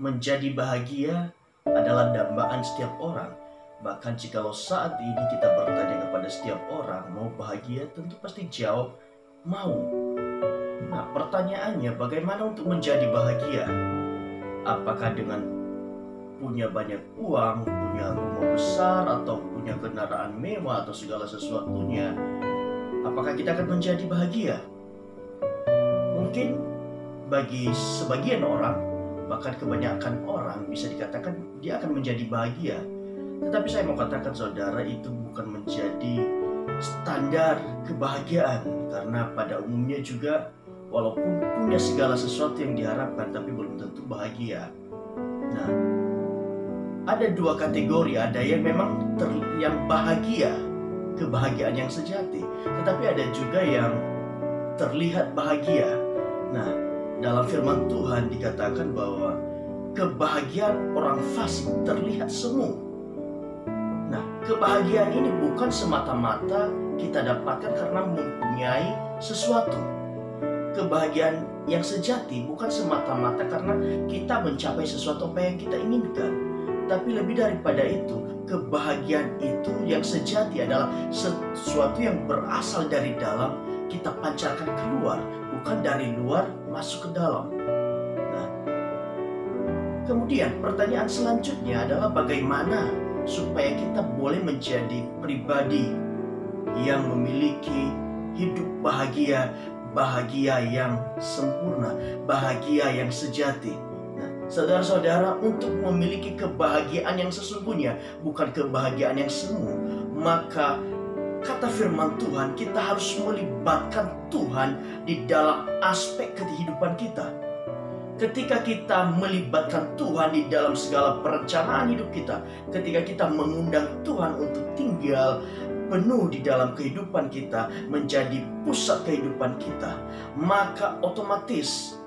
menjadi bahagia adalah dambaan setiap orang. Bahkan jikalau saat ini kita bertanya kepada setiap orang mau bahagia, tentu pasti jawab mau. Nah, pertanyaannya bagaimana untuk menjadi bahagia? Apakah dengan punya banyak uang, punya rumah besar, atau punya kendaraan mewah, atau segala sesuatunya? Apakah kita akan menjadi bahagia? Mungkin bagi sebagian orang, bahkan kebanyakan orang, bisa dikatakan dia akan menjadi bahagia. Tetapi saya mau katakan saudara, itu bukan menjadi standar kebahagiaan. Karena pada umumnya juga walaupun punya segala sesuatu yang diharapkan, tapi belum tentu bahagia. Nah, ada dua kategori. Ada yang memang yang bahagia, kebahagiaan yang sejati. Tetapi ada juga yang terlihat bahagia. Nah, dalam firman Tuhan dikatakan bahwa kebahagiaan orang fasik terlihat semu. Nah, kebahagiaan ini bukan semata-mata kita dapatkan karena mempunyai sesuatu. Kebahagiaan yang sejati bukan semata-mata karena kita mencapai sesuatu apa yang kita inginkan. Tapi lebih daripada itu, kebahagiaan itu yang sejati adalah sesuatu yang berasal dari dalam, kita pancarkan keluar, bukan dari luar masuk ke dalam. Nah, kemudian pertanyaan selanjutnya adalah bagaimana supaya kita boleh menjadi pribadi yang memiliki hidup bahagia, bahagia yang sempurna, bahagia yang sejati. Nah, saudara-saudara, untuk memiliki kebahagiaan yang sesungguhnya, bukan kebahagiaan yang semu, maka kata firman Tuhan, kita harus melibatkan Tuhan di dalam aspek kehidupan kita. Ketika kita melibatkan Tuhan di dalam segala perencanaan hidup kita, ketika kita mengundang Tuhan untuk tinggal penuh di dalam kehidupan kita, menjadi pusat kehidupan kita, maka otomatis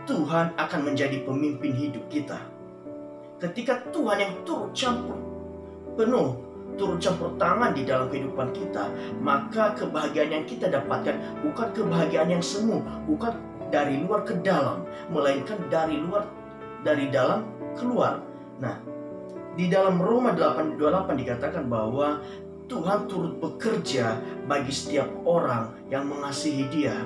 Tuhan akan menjadi pemimpin hidup kita. Ketika Tuhan yang turut campur penuh, turut campur tangan di dalam kehidupan kita, maka kebahagiaan yang kita dapatkan bukan kebahagiaan yang semu, bukan dari luar ke dalam, melainkan dari dalam keluar. Nah, di dalam Roma 8:28 dikatakan bahwa Tuhan turut bekerja bagi setiap orang yang mengasihi Dia.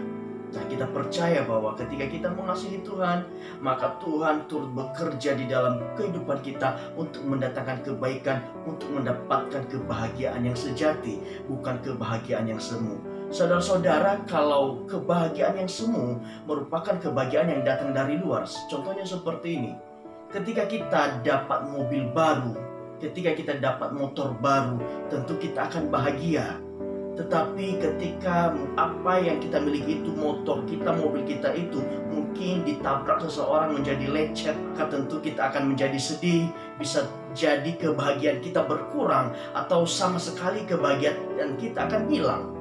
Nah, kita percaya bahwa ketika kita mengasihi Tuhan, maka Tuhan turut bekerja di dalam kehidupan kita untuk mendatangkan kebaikan, untuk mendapatkan kebahagiaan yang sejati, bukan kebahagiaan yang semu. Saudara-saudara, kalau kebahagiaan yang semu merupakan kebahagiaan yang datang dari luar. Contohnya seperti ini. Ketika kita dapat mobil baru, ketika kita dapat motor baru, tentu kita akan bahagia. Tetapi ketika apa yang kita miliki itu, motor kita, mobil kita itu mungkin ditabrak seseorang menjadi lecet, maka tentu kita akan menjadi sedih. Bisa jadi kebahagiaan kita berkurang, atau sama sekali kebahagiaan kita akan hilang.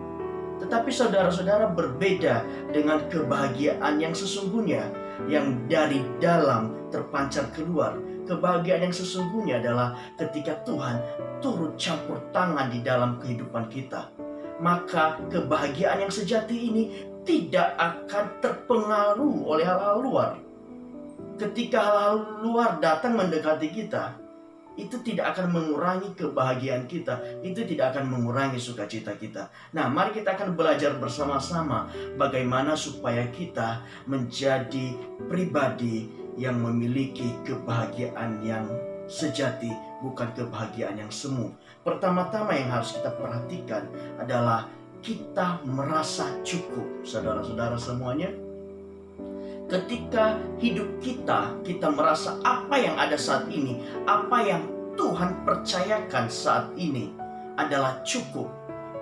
Tetapi saudara-saudara, berbeda dengan kebahagiaan yang sesungguhnya, yang dari dalam terpancar keluar. Kebahagiaan yang sesungguhnya adalah ketika Tuhan turut campur tangan di dalam kehidupan kita. Maka kebahagiaan yang sejati ini tidak akan terpengaruh oleh hal-hal luar. Ketika hal-hal luar datang mendekati kita, itu tidak akan mengurangi kebahagiaan kita, itu tidak akan mengurangi sukacita kita. Nah, mari kita akan belajar bersama-sama bagaimana supaya kita menjadi pribadi yang memiliki kebahagiaan yang sejati, bukan kebahagiaan yang semu. Pertama-tama yang harus kita perhatikan adalah kita merasa cukup, saudara-saudara semuanya. Ketika hidup kita merasa apa yang ada saat ini, apa yang Tuhan percayakan saat ini adalah cukup,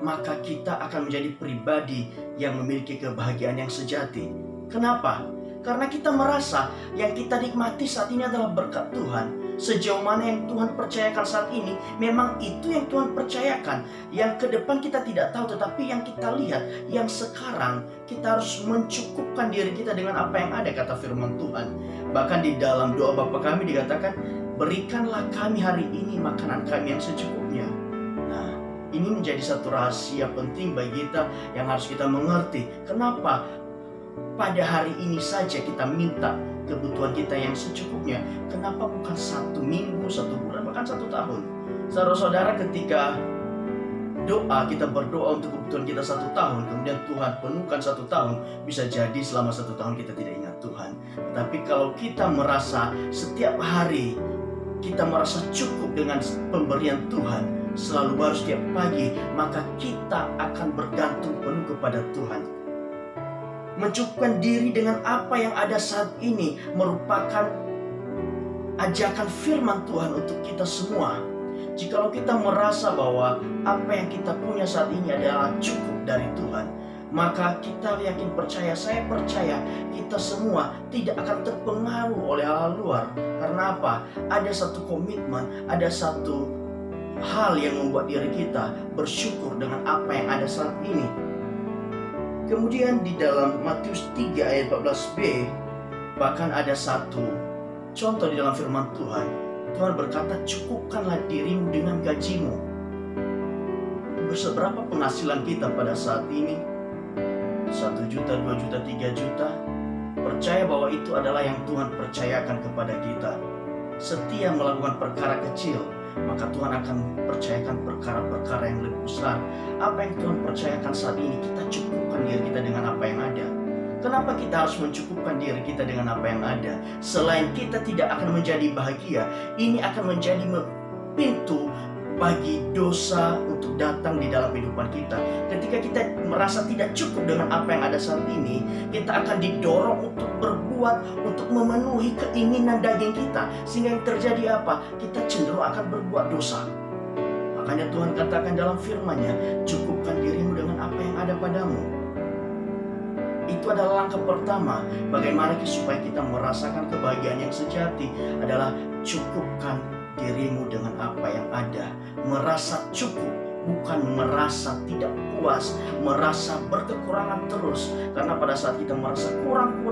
maka kita akan menjadi pribadi yang memiliki kebahagiaan yang sejati. Kenapa? Karena kita merasa yang kita nikmati saat ini adalah berkat Tuhan. Sejauh mana yang Tuhan percayakan saat ini, memang itu yang Tuhan percayakan. Yang ke depan kita tidak tahu, tetapi yang kita lihat, yang sekarang, kita harus mencukupkan diri kita dengan apa yang ada, kata firman Tuhan. Bahkan di dalam doa Bapa kami dikatakan, berikanlah kami hari ini makanan kami yang secukupnya. Nah, ini menjadi satu rahasia penting bagi kita yang harus kita mengerti. Kenapa pada hari ini saja kita minta kebutuhan kita yang secukupnya, kenapa bukan 1 minggu, 1 bulan, bahkan 1 tahun? Saudara-saudara, ketika kita berdoa untuk kebutuhan kita 1 tahun, kemudian Tuhan penuhkan 1 tahun, bisa jadi selama 1 tahun kita tidak ingat Tuhan. Tapi kalau kita merasa setiap hari kita merasa cukup dengan pemberian Tuhan, selalu baru setiap pagi, maka kita akan bergantung penuh kepada Tuhan. Mencukupkan diri dengan apa yang ada saat ini merupakan ajakan firman Tuhan untuk kita semua. Jikalau kita merasa bahwa apa yang kita punya saat ini adalah cukup dari Tuhan, maka kita yakin percaya, saya percaya kita semua tidak akan terpengaruh oleh hal-hal luar. Karena apa? Ada satu komitmen, ada satu hal yang membuat diri kita bersyukur dengan apa yang ada saat ini. Kemudian di dalam Matius 3 ayat 14b, bahkan ada satu contoh di dalam firman Tuhan. Tuhan berkata, cukupkanlah dirimu dengan gajimu. Berapa penghasilan kita pada saat ini? 1 juta, 2 juta, 3 juta. Percaya bahwa itu adalah yang Tuhan percayakan kepada kita. Setia melakukan perkara kecil, maka Tuhan akan percayakan perkara-perkara yang lebih besar. Apa yang Tuhan percayakan saat ini, kita cukupkan diri kita dengan apa yang ada. Kenapa kita harus mencukupkan diri kita dengan apa yang ada? Selain kita tidak akan menjadi bahagia, ini akan menjadi pintu bagi dosa untuk datang di dalam kehidupan kita. Ketika kita merasa tidak cukup dengan apa yang ada saat ini, kita akan didorong untuk berbuat, untuk memenuhi keinginan daging kita. Sehingga yang terjadi apa? Kita cenderung akan berbuat dosa. Makanya Tuhan katakan dalam firman-Nya, cukupkan dirimu dengan apa yang ada padamu. Itu adalah langkah pertama. Bagaimana supaya kita merasakan kebahagiaan yang sejati adalah cukupkan dirimu dengan apa yang ada. Merasa cukup, bukan merasa tidak puas, merasa berkekurangan terus. Karena pada saat kita merasa kurang,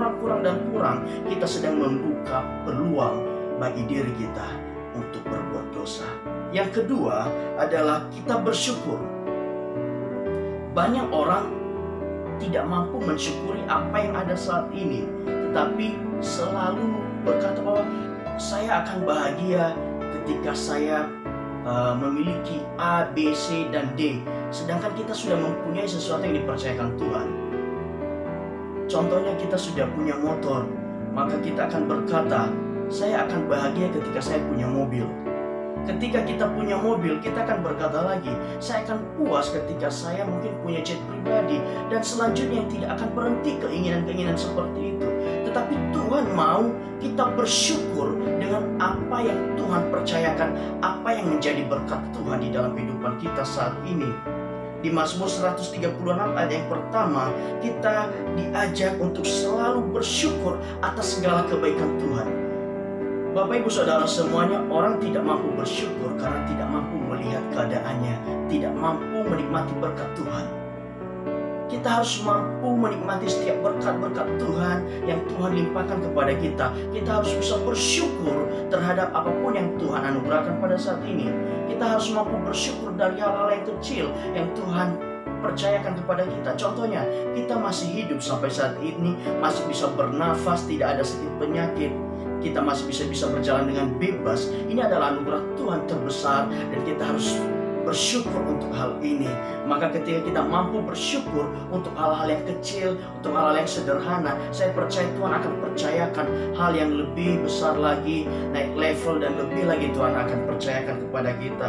kita sedang membuka peluang bagi diri kita untuk berbuat dosa. Yang kedua adalah kita bersyukur. Banyak orang tidak mampu mensyukuri apa yang ada saat ini, tetapi selalu berkata bahwa saya akan bahagia ketika saya memiliki A, B, C, dan D. Sedangkan kita sudah mempunyai sesuatu yang dipercayakan Tuhan. Contohnya kita sudah punya motor, maka kita akan berkata, saya akan bahagia ketika saya punya mobil. Ketika kita punya mobil, kita akan berkata lagi, saya akan puas ketika saya mungkin punya jet pribadi. Dan selanjutnya tidak akan berhenti keinginan-keinginan seperti itu. Tetapi Tuhan mau kita bersyukur dengan apa yang Tuhan percayakan, apa yang menjadi berkat Tuhan di dalam kehidupan kita saat ini. Di Mazmur 136 ayat yang pertama, kita diajak untuk selalu bersyukur atas segala kebaikan Tuhan. Bapak Ibu Saudara semuanya, orang tidak mampu bersyukur karena tidak mampu melihat keadaannya, tidak mampu menikmati berkat Tuhan. Kita harus mampu menikmati setiap berkat-berkat Tuhan yang Tuhan limpahkan kepada kita. Kita harus bisa bersyukur terhadap apapun yang Tuhan anugerahkan pada saat ini. Kita harus mampu bersyukur dari hal-hal yang kecil yang Tuhan percayakan kepada kita. Contohnya, kita masih hidup sampai saat ini, masih bisa bernafas, tidak ada sakit penyakit. Kita masih bisa berjalan dengan bebas. Ini adalah anugerah Tuhan terbesar dan kita harus bersyukur untuk hal ini. Maka ketika kita mampu bersyukur untuk hal-hal yang kecil, untuk hal-hal yang sederhana, saya percaya Tuhan akan percayakan hal yang lebih besar lagi, naik level dan lebih lagi Tuhan akan percayakan kepada kita.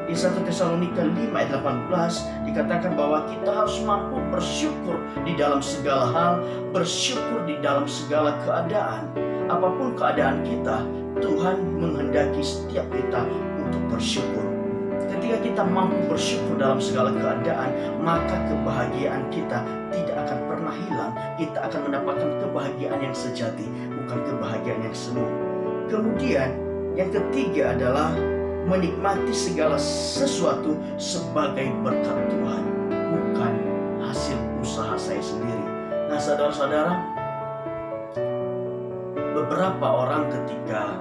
Di 1 Tesalonika 5 ayat 18 dikatakan bahwa kita harus mampu bersyukur di dalam segala hal, bersyukur di dalam segala keadaan. Apapun keadaan kita, Tuhan menghendaki setiap kita untuk bersyukur. Ketika kita mampu bersyukur dalam segala keadaan, maka kebahagiaan kita tidak akan pernah hilang. Kita akan mendapatkan kebahagiaan yang sejati, bukan kebahagiaan yang semu. Kemudian, yang ketiga adalah menikmati segala sesuatu sebagai berkat Tuhan, bukan hasil usaha saya sendiri. Nah, saudara-saudara, beberapa orang ketika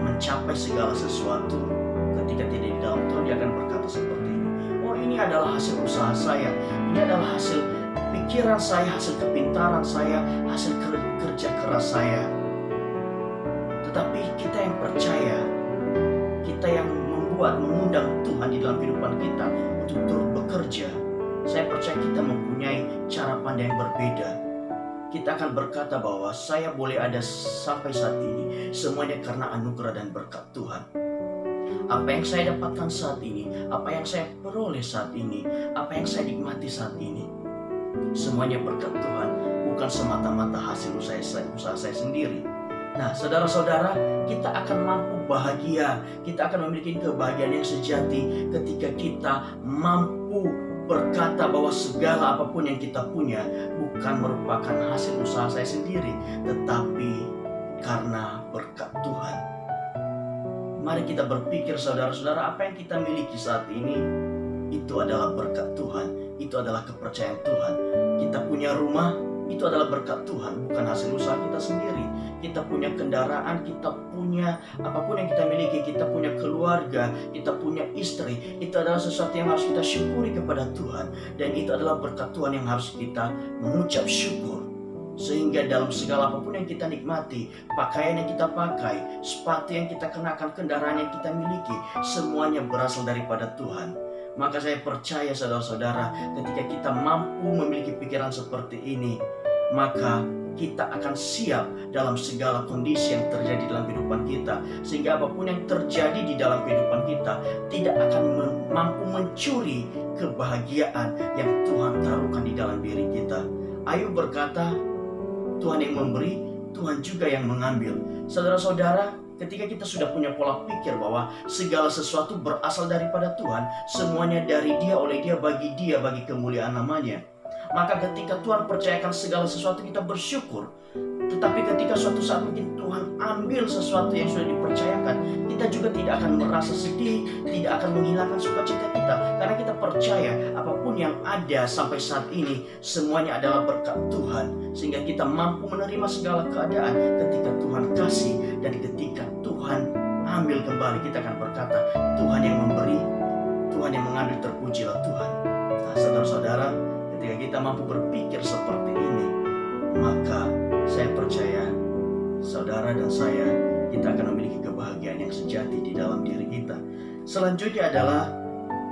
mencapai segala sesuatu, ketika tidak di dalam Tuhan, dia akan berkata seperti ini, oh ini adalah hasil usaha saya, ini adalah hasil pikiran saya, hasil kepintaran saya, hasil kerja keras saya. Tetapi kita yang percaya, kita yang mengundang Tuhan di dalam kehidupan kita untuk turut bekerja, saya percaya kita mempunyai cara pandang yang berbeda. Kita akan berkata bahwa saya boleh ada sampai saat ini semuanya karena anugerah dan berkat Tuhan. Apa yang saya dapatkan saat ini, apa yang saya peroleh saat ini, apa yang saya nikmati saat ini, semuanya berkat Tuhan, bukan semata-mata hasil usaha saya sendiri. Nah, saudara-saudara, kita akan mampu bahagia, kita akan memiliki kebahagiaan yang sejati ketika kita mampu berkata bahwa segala apapun yang kita punya bukan merupakan hasil usaha saya sendiri, tetapi karena berkat Tuhan. Mari kita berpikir, saudara-saudara, apa yang kita miliki saat ini itu adalah berkat Tuhan, itu adalah kepercayaan Tuhan. Kita punya rumah, itu adalah berkat Tuhan, bukan hasil usaha kita sendiri. Kita punya kendaraan, kita punya apapun yang kita miliki, kita punya keluarga, kita punya istri, itu adalah sesuatu yang harus kita syukuri kepada Tuhan. Dan itu adalah berkat Tuhan yang harus kita mengucap syukur. Sehingga dalam segala apapun yang kita nikmati, pakaian yang kita pakai, sepatu yang kita kenakan, kendaraan yang kita miliki, semuanya berasal daripada Tuhan. Maka saya percaya, saudara-saudara, ketika kita mampu memiliki pikiran seperti ini, maka kita akan siap dalam segala kondisi yang terjadi dalam kehidupan kita. Sehingga apapun yang terjadi di dalam kehidupan kita tidak akan mampu mencuri kebahagiaan yang Tuhan taruhkan di dalam diri kita. Ayub berkata, Tuhan yang memberi, Tuhan juga yang mengambil. Saudara-saudara, ketika kita sudah punya pola pikir bahwa segala sesuatu berasal daripada Tuhan, semuanya dari Dia, oleh Dia, bagi kemuliaan namanya, maka ketika Tuhan percayakan segala sesuatu, kita bersyukur. Tetapi ketika suatu saat mungkin Tuhan ambil sesuatu yang sudah dipercayakan, kita juga tidak akan merasa sedih, tidak akan menghilangkan sukacita kita, karena kita percaya apapun yang ada sampai saat ini semuanya adalah berkat Tuhan. Sehingga kita mampu menerima segala keadaan ketika Tuhan kasih, dan ketika Tuhan ambil kembali, kita akan berkata, Tuhan yang memberi, Tuhan yang mengambil, terpujilah Tuhan. Nah, saudara-saudara, ketika kita mampu berpikir seperti ini, maka saya percaya saudara dan saya, kita akan memiliki kebahagiaan yang sejati di dalam diri kita. Selanjutnya adalah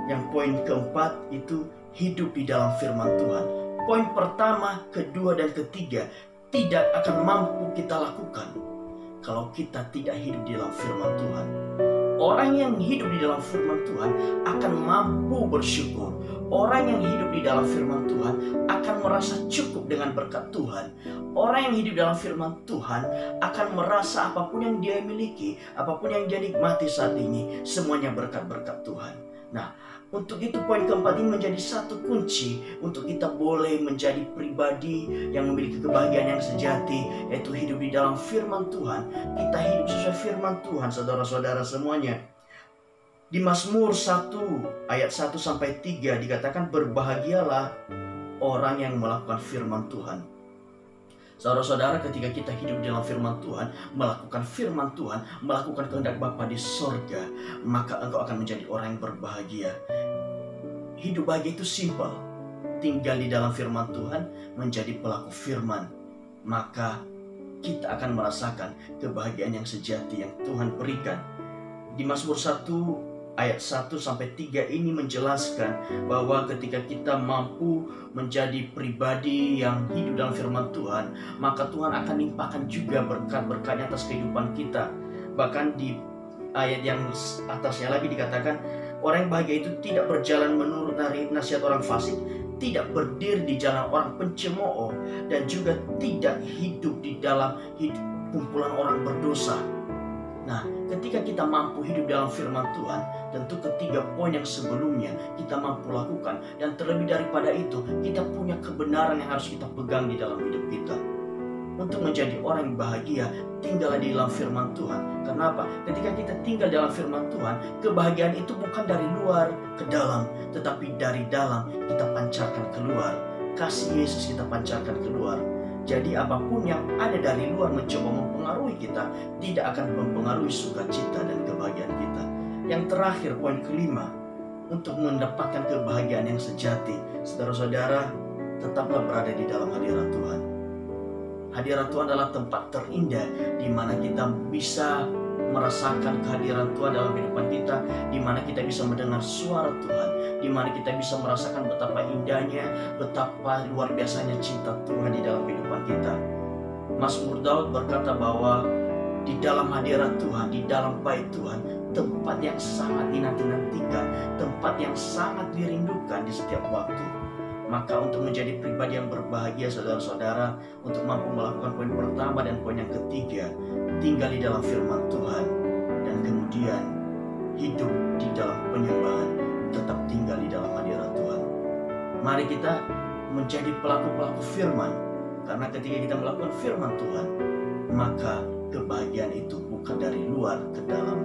yang poin keempat, itu hidup di dalam firman Tuhan. Poin pertama, kedua, dan ketiga tidak akan mampu kita lakukan kalau kita tidak hidup di dalam firman Tuhan. Orang yang hidup di dalam firman Tuhan akan mampu bersyukur. Orang yang hidup di dalam firman Tuhan akan merasa cukup dengan berkat Tuhan. Orang yang hidup dalam firman Tuhan akan merasa apapun yang dia miliki, apapun yang dia nikmati saat ini, semuanya berkat-berkat Tuhan. Nah, untuk itu poin keempat ini menjadi satu kunci untuk kita boleh menjadi pribadi yang memiliki kebahagiaan yang sejati, yaitu hidup di dalam firman Tuhan. Kita hidup sesuai firman Tuhan, saudara-saudara semuanya. Di Mazmur 1 ayat 1-3 dikatakan, berbahagialah orang yang melakukan firman Tuhan. Saudara-saudara, ketika kita hidup dalam firman Tuhan, melakukan firman Tuhan, melakukan kehendak Bapa di sorga, maka engkau akan menjadi orang yang berbahagia. Hidup bahagia itu simpel. Tinggal di dalam firman Tuhan, menjadi pelaku firman, maka kita akan merasakan kebahagiaan yang sejati yang Tuhan berikan. Di Mazmur 1 ayat 1-3 ini menjelaskan bahwa ketika kita mampu menjadi pribadi yang hidup dalam firman Tuhan, maka Tuhan akan limpahkan juga berkat-berkatnya atas kehidupan kita. Bahkan di ayat yang atasnya lagi dikatakan, orang yang bahagia itu tidak berjalan menurut nasihat orang fasik, tidak berdiri di jalan orang pencemooh, dan juga tidak hidup di dalam kumpulan orang berdosa. Nah, ketika kita mampu hidup dalam firman Tuhan, tentu ketiga poin yang sebelumnya kita mampu lakukan. Dan terlebih daripada itu, kita punya kebenaran yang harus kita pegang di dalam hidup kita. Untuk menjadi orang yang bahagia, tinggallah di dalam firman Tuhan. Kenapa? Ketika kita tinggal dalam firman Tuhan, kebahagiaan itu bukan dari luar ke dalam, tetapi dari dalam kita pancarkan keluar. Kasih Yesus kita pancarkan keluar. Jadi apapun yang ada dari luar mencoba mempengaruhi kita, tidak akan mempengaruhi sukacita dan kebahagiaan kita. Yang terakhir, poin kelima, untuk mendapatkan kebahagiaan yang sejati, saudara-saudara, tetaplah berada di dalam hadirat Tuhan. Hadirat Tuhan adalah tempat terindah di mana kita bisa merasakan kehadiran Tuhan dalam kehidupan kita, di mana kita bisa mendengar suara Tuhan, di mana kita bisa merasakan betapa indahnya, betapa luar biasanya cinta Tuhan di dalam kehidupan kita. Mazmur Daud berkata bahwa di dalam hadirat Tuhan, di dalam bait Tuhan, tempat yang sangat dinanti-nantikan, tempat yang sangat dirindukan di setiap waktu. Maka untuk menjadi pribadi yang berbahagia, saudara-saudara, untuk mampu melakukan poin pertama dan poin yang ketiga, tinggal di dalam firman Tuhan, dan kemudian hidup di dalam penyembahan, tetap tinggal di dalam hadirat Tuhan. Mari kita menjadi pelaku-pelaku firman, karena ketika kita melakukan firman Tuhan, maka kebahagiaan itu bukan dari luar ke dalam,